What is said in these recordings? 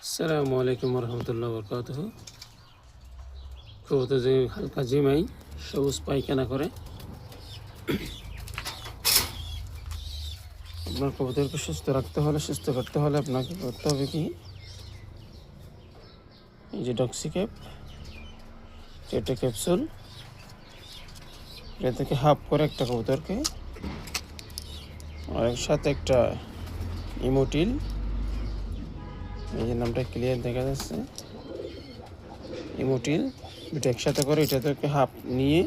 আসসালামু আলাইকুম রহমতুল্লাহ বরকাতুহ। কবুতর যে হালকা জিমাই সবুজ পায়খানা করে, আপনার কবুতরকে সুস্থ রাখতে হলে, সুস্থ করতে হলে আপনাকে করতে হবে কি, এই যে ডক্সিক্যাপ এটা ক্যাপসুল, এটা থেকে হাফ করে একটা কবুতরকে, আর এর সাথে একটা ইমোটিল, এই যে নামটা ক্লিয়ার দেখা যাচ্ছে, ইমোটিল, এটা একসাথে করে এটা থেকে হাফ নিয়ে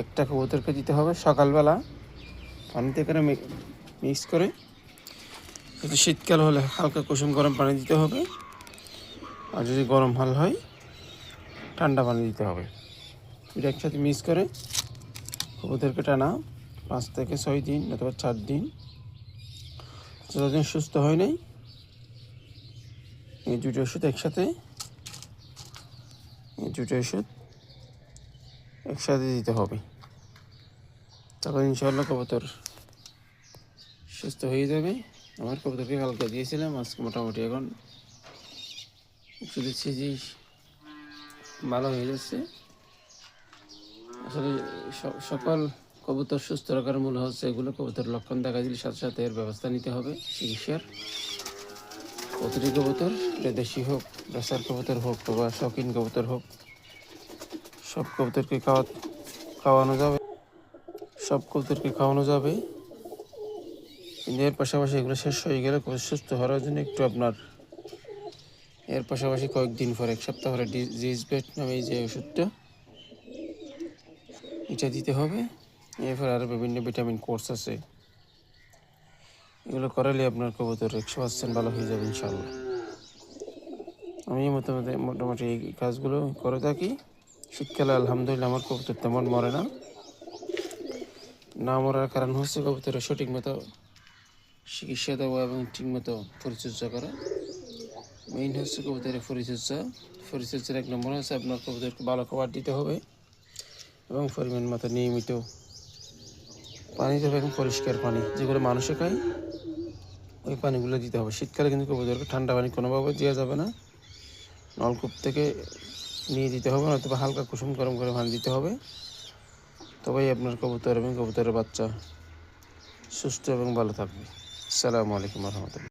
একটা কবুতরকে দিতে হবে সকালবেলা পানিতে করে মিক্স করে। যদি শীতকাল হলে হালকা কুসুম গরম পানি দিতে হবে, আর যদি গরম হাল হয় ঠান্ডা পানি দিতে হবে। এটা একসাথে মিক্স করে কবুতরকে টানা 5 থেকে 6 দিন অথবা 4 দিন, যতদিন সুস্থ হয় নাই, এই দুটো ওষুধ একসাথে দিতে হবে। তারপর ইনশাআল্লাহ কবুতর সুস্থ হয়ে যাবে। আমার কবুতরকে কালকে দিয়েছিলাম, আজকে মোটামুটি এখন ওষুধ দিচ্ছি যে ভালো হয়ে যাচ্ছে। আসলে সকল কবুতর সুস্থ রাখার মূল হচ্ছে এগুলো, কবুতর লক্ষণ দেখা দিলে সাথে সাথে এর ব্যবস্থা নিতে হবে চিকিৎসার। প্রতিটি কবুতর, এটা দেশি হোক, বেসার কবুতর হোক বা শৌখিন কবুতর হোক, সব কবুতরকে খাওয়ানো যাবে। কিন্তু এর পাশাপাশি এগুলো শেষ হয়ে গেলে সুস্থ হওয়ার জন্য একটু আপনার এর পাশাপাশি কয়েকদিন পরে, 1 সপ্তাহ পরে জিজবেট নামে এই যে ওষুধটা, এটা দিতে হবে। এরপর আরও বিভিন্ন ভিটামিন কোর্স আছে, এগুলো করালে আপনার কবুতর 100% ভালো হয়ে যাবে ইনশাআল্লাহ। আমি মোটামুটি এই কাজগুলো করে থাকি। শীতকালে আলহামদুলিল্লাহ আমার কবুতর তেমন মরে না মরার কারণ হচ্ছে কবুতরের সঠিক মতো চিকিৎসা দেওয়া এবং ঠিকমতো পরিচর্যা করা। মেইন হচ্ছে কবুতরের পরিচর্যার 1 নম্বর হচ্ছে আপনার কবুতরকে ভালো খাবার দিতে হবে এবং পরিমাণ মতো নিয়মিত পানি দেবে এবং পরিষ্কার পানি, যেগুলো মানুষে খায় ওই পানিগুলো দিতে হবে। শীতকালে কিন্তু কবুতরকে ঠান্ডা পানি কোনোভাবে দেওয়া যাবে না, নলকূপ থেকে নিয়ে দিতে হবে, অথবা হালকা কুসুম গরম করে পানি দিতে হবে। তবেই আপনার কবুতর এবং কবুতরের বাচ্চা সুস্থ এবং ভালো থাকবে। আসসালামু আলাইকুম রহমতুল্লাহ।